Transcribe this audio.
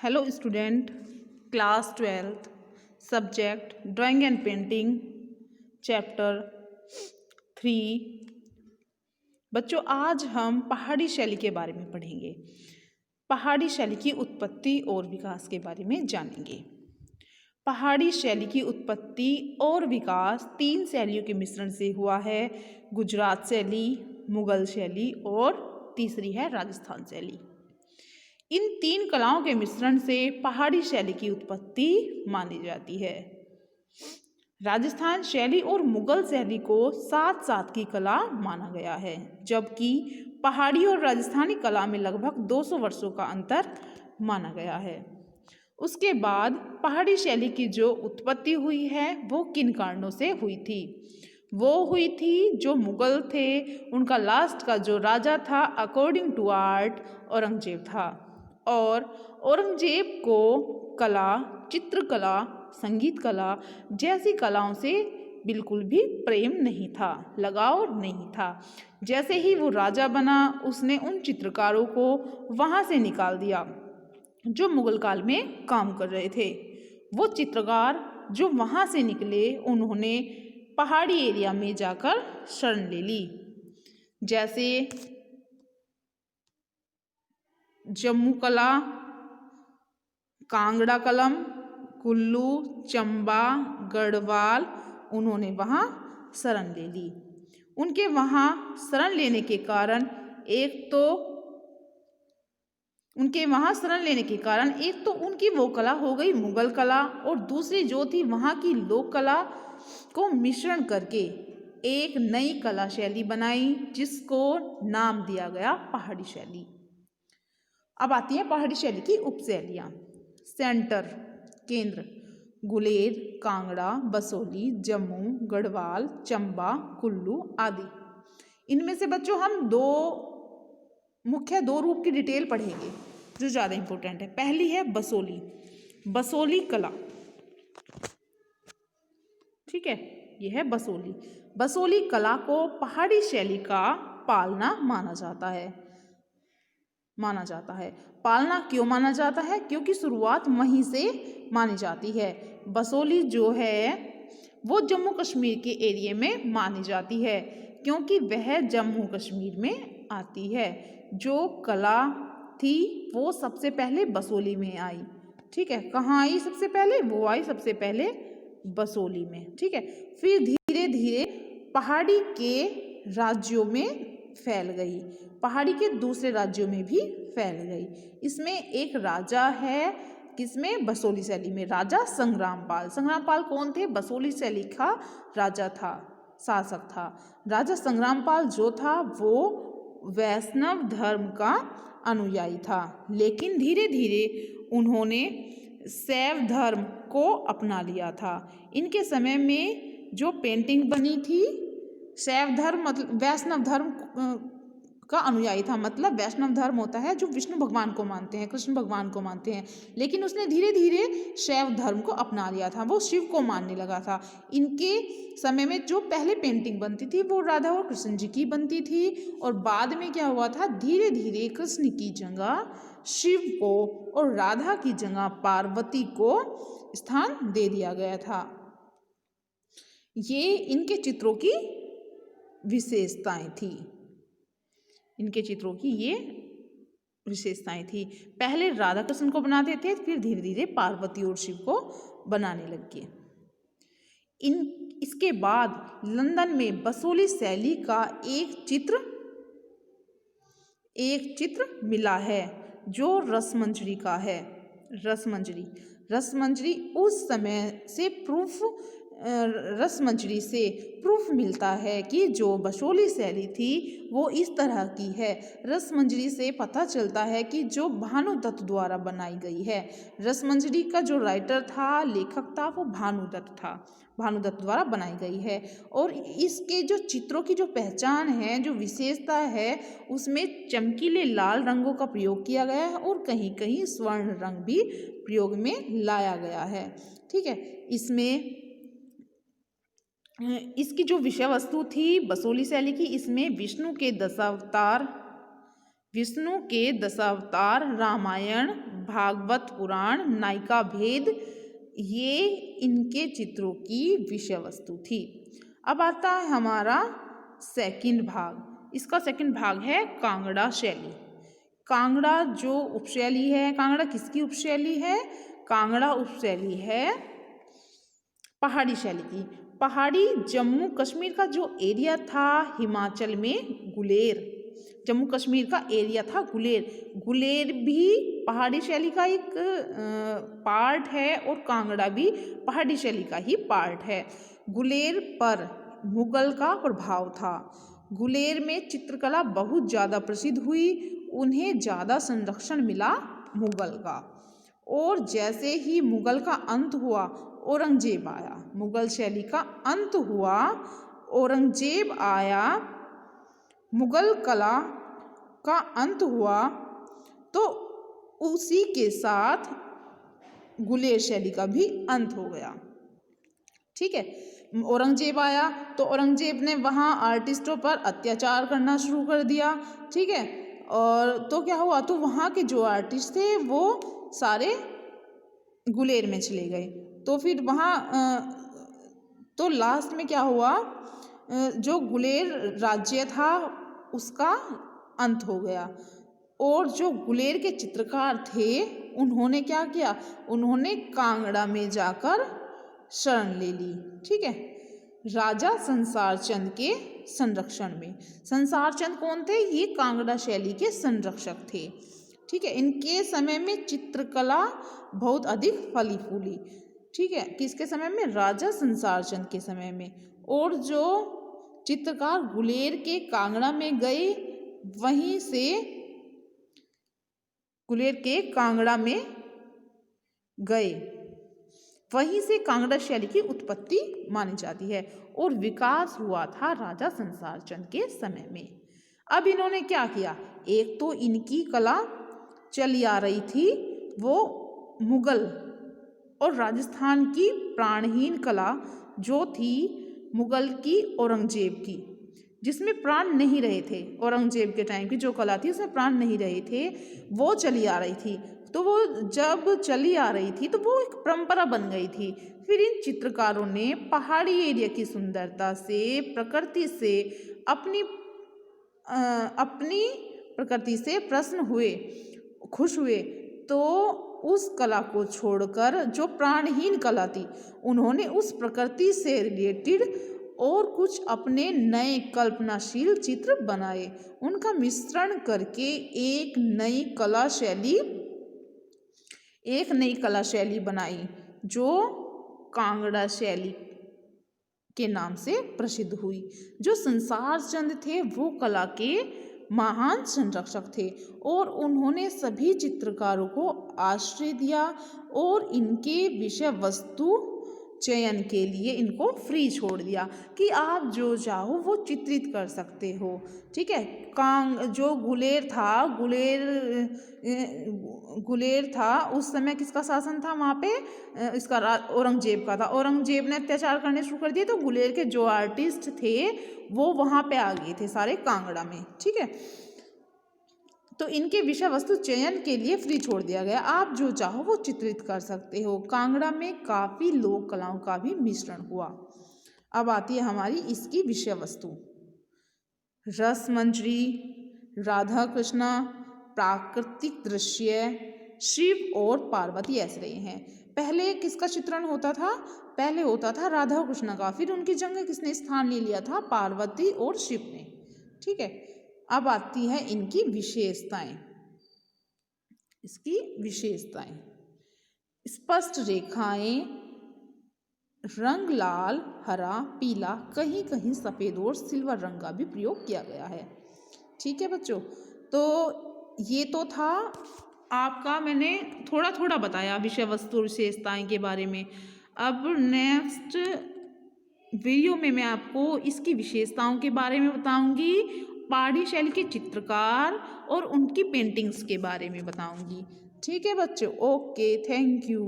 Hello student, class 12th subject drawing and painting chapter 3। बच्चों, आज हम पहाड़ी शैली के बारे में पढ़ेंगे। पहाड़ी शैली की उत्पत्ति और विकास के बारे में जानेंगे। पहाड़ी शैली की उत्पत्ति और विकास 3 शैलियों के मिश्रण से हुआ है। गुजरात शैली, मुगल शैली और तीसरी है राजस्थान शैली। इन 3 कलाओं के मिश्रण से पहाड़ी शैली की उत्पत्ति मानी जाती है। राजस्थान शैली और मुगल शैली को साथ साथ की कला माना गया है, जबकि पहाड़ी और राजस्थानी कला में लगभग 200 वर्षों का अंतर माना गया है। उसके बाद पहाड़ी शैली की जो उत्पत्ति हुई है वो किन कारणों से हुई थी? वो हुई थी जो मुगल थे, उनका लास्ट का जो राजा था अकॉर्डिंग टू आर्ट औरंगजेब था। और औरंगजेब को कला, चित्रकला, संगीत कला जैसी कलाओं से बिल्कुल भी प्रेम नहीं था, लगाव नहीं था। जैसे ही वो राजा बना, उसने उन चित्रकारों को वहाँ से निकाल दिया जो मुगल काल में काम कर रहे थे। वो चित्रकार जो वहाँ से निकले, उन्होंने पहाड़ी एरिया में जाकर शरण ले ली। जैसे जम्मू कला, कांगड़ा कलम, कुल्लू, चंबा, गढ़वाल, उन्होंने वहाँ शरण ले ली। उनके वहाँ शरण लेने के कारण एक तो उनकी वो कला हो गई मुगल कला, और दूसरी जो थी वहाँ की लोक कला को मिश्रण करके एक नई कला शैली बनाई, जिसको नाम दिया गया पहाड़ी शैली। अब आती है पहाड़ी शैली की उपशैलियाँ। सेंटर, केंद्र, गुलेर, कांगड़ा, बसोली, जम्मू, गढ़वाल, चंबा, कुल्लू आदि। इनमें से बच्चों हम दो रूप की डिटेल पढ़ेंगे जो ज़्यादा इम्पोर्टेंट है। पहली है बसोली, बसोली कला। ठीक है, यह है बसोली। बसोली कला को पहाड़ी शैली का पालना माना जाता है। पालना क्यों माना जाता है? क्योंकि शुरुआत वहीं से मानी जाती है। बसोली जो है वो जम्मू कश्मीर के एरिया में मानी जाती है, क्योंकि वह जम्मू कश्मीर में आती है। जो कला थी वो सबसे पहले बसोली में आई। ठीक है, कहाँ आई सबसे पहले? वो आई सबसे पहले बसोली में। ठीक है, फिर धीरे धीरे पहाड़ी के राज्यों में फैल गई, पहाड़ी के दूसरे राज्यों में भी फैल गई। इसमें एक राजा है, किसमें? बसोली शैली में, राजा संग्रामपाल। संग्रामपाल कौन थे? बसोली शैली का राजा था, शासक था। राजा संग्रामपाल जो था वो वैष्णव धर्म का अनुयायी था, लेकिन धीरे धीरे उन्होंने शैव धर्म को अपना लिया था। इनके समय में जो पेंटिंग बनी थी, शैव धर्म मतलब वैष्णव धर्म का अनुयायी था। मतलब वैष्णव धर्म होता है जो विष्णु भगवान को मानते हैं, कृष्ण भगवान को मानते हैं, लेकिन उसने धीरे धीरे शैव धर्म को अपना लिया था, वो शिव को मानने लगा था। इनके समय में जो पहले पेंटिंग बनती थी वो राधा और कृष्ण जी की बनती थी, और बाद में क्या हुआ था, धीरे धीरे कृष्ण की जगह शिव को और राधा की जगह पार्वती को स्थान दे दिया गया था। ये इनके चित्रों की विशेषताएं थी। पहले राधा कृष्ण को बनाते थे, फिर धीरे धीरे पार्वती और शिव को बनाने लगे। इसके बाद लंदन में बसोली शैली का एक चित्र मिला है जो रसमंजरी का है। रसमंजरी उस समय से रसमंजरी से प्रूफ मिलता है कि जो बसोली शैली थी वो इस तरह की है। रसमंजरी से पता चलता है कि जो भानुदत्त द्वारा बनाई गई है। रसमंजरी का जो राइटर था, लेखक था, वो भानुदत्त था, भानुदत्त द्वारा बनाई गई है। और इसके जो चित्रों की जो पहचान है, जो विशेषता है, उसमें चमकीले लाल रंगों का प्रयोग किया गया है और कहीं कहीं स्वर्ण रंग भी प्रयोग में लाया गया है। ठीक है, इसकी जो विषय वस्तु थी बसोली शैली की, इसमें विष्णु के दशावतार रामायण, भागवत पुराण, नायिका भेद, ये इनके चित्रों की विषय वस्तु थी। अब आता है हमारा सेकंड भाग। इसका सेकंड भाग है कांगड़ा शैली। कांगड़ा जो उपशैली है, कांगड़ा किसकी उपशैली है? कांगड़ा उपशैली है पहाड़ी शैली की। पहाड़ी जम्मू कश्मीर का जो एरिया था हिमाचल में गुलेर, जम्मू कश्मीर का एरिया था गुलेर। गुलेर भी पहाड़ी शैली का एक पार्ट है और कांगड़ा भी पहाड़ी शैली का ही पार्ट है। गुलेर पर मुगल का प्रभाव था। गुलेर में चित्रकला बहुत ज़्यादा प्रसिद्ध हुई, उन्हें ज़्यादा संरक्षण मिला मुगल का। और जैसे ही मुगल का अंत हुआ, औरंगजेब आया। मुगल शैली का अंत हुआ, औरंगजेब आया, मुगल कला का अंत हुआ, तो उसी के साथ गुलेर शैली का भी अंत हो गया। ठीक है, औरंगजेब आया तो औरंगजेब ने वहाँ आर्टिस्टों पर अत्याचार करना शुरू कर दिया। ठीक है, और तो क्या हुआ, तो वहाँ के जो आर्टिस्ट थे वो सारे गुलेर में चले गए। तो फिर वहाँ तो लास्ट में क्या हुआ, जो गुलेर राज्य था उसका अंत हो गया। और जो गुलेर के चित्रकार थे उन्होंने क्या किया, उन्होंने कांगड़ा में जाकर शरण ले ली। ठीक है, राजा संसार चंद के संरक्षण में। संसार चंद कौन थे? ये कांगड़ा शैली के संरक्षक थे। ठीक है, इनके समय में चित्रकला बहुत अधिक फली फूली। ठीक है, किसके समय में? राजा संसार चंद के समय में। और जो चित्रकार गुलेर के कांगड़ा में गए, वहीं से गुलेर के कांगड़ा में गए, वहीं से कांगड़ा शैली की उत्पत्ति मानी जाती है और विकास हुआ था राजा संसार चंद के समय में। अब इन्होंने क्या किया, एक तो इनकी कला चली आ रही थी, वो मुगल और राजस्थान की प्राणहीन कला जो थी मुगल की, औरंगजेब की, जिसमें प्राण नहीं रहे थे। औरंगजेब के टाइम की जो कला थी उसमें प्राण नहीं रहे थे, वो चली आ रही थी। तो वो जब चली आ रही थी तो वो एक परंपरा बन गई थी। फिर इन चित्रकारों ने पहाड़ी एरिया की सुंदरता से, प्रकृति से अपनी प्रकृति से प्रसन्न हुए, खुश हुए। तो उस कला को छोड़कर जो प्राणहीन कला थी, उन्होंने उस प्रकृति से रिलेटेड और कुछ अपने नए कल्पनाशील चित्र बनाए। उनका मिश्रण करके एक नई कला शैली बनाई जो कांगड़ा शैली के नाम से प्रसिद्ध हुई। जो संसार चंद थे वो कला के महान संरक्षक थे और उन्होंने सभी चित्रकारों को आश्रय दिया और इनके विषय वस्तु चयन के लिए इनको फ्री छोड़ दिया कि आप जो चाहो वो चित्रित कर सकते हो। ठीक है, जो गुलेर था उस समय किसका शासन था वहाँ पे? इसका औरंगजेब का था। औरंगजेब ने अत्याचार करने शुरू कर दिए तो गुलेर के जो आर्टिस्ट थे वो वहाँ पे आ गए थे सारे कांगड़ा में। ठीक है, तो इनके विषय वस्तु चयन के लिए फ्री छोड़ दिया गया, आप जो चाहो वो चित्रित कर सकते हो। कांगड़ा में काफ़ी लोक कलाओं का भी मिश्रण हुआ। अब आती है हमारी इसकी विषय वस्तु। रस मंजरी, राधा कृष्णा, प्राकृतिक दृश्य, शिव और पार्वती ऐसे रहे हैं। पहले किसका चित्रण होता था? पहले होता था राधा कृष्णा का, फिर उनकी जगह किसने स्थान ले लिया था? पार्वती और शिव ने। ठीक है, अब आती है इनकी विशेषताएं। इसकी विशेषताएं, स्पष्ट रेखाएं, रंग लाल, हरा, पीला, कहीं कहीं सफ़ेद और सिल्वर रंग का भी प्रयोग किया गया है। ठीक है बच्चों, तो ये तो था आपका, मैंने थोड़ा थोड़ा बताया विषय वस्तु विशेषताएं के बारे में। अब नेक्स्ट वीडियो में मैं आपको इसकी विशेषताओं के बारे में बताऊंगी, पहाड़ी शैली के चित्रकार और उनकी पेंटिंग्स के बारे में बताऊंगी। ठीक है बच्चों, ओके, थैंक यू।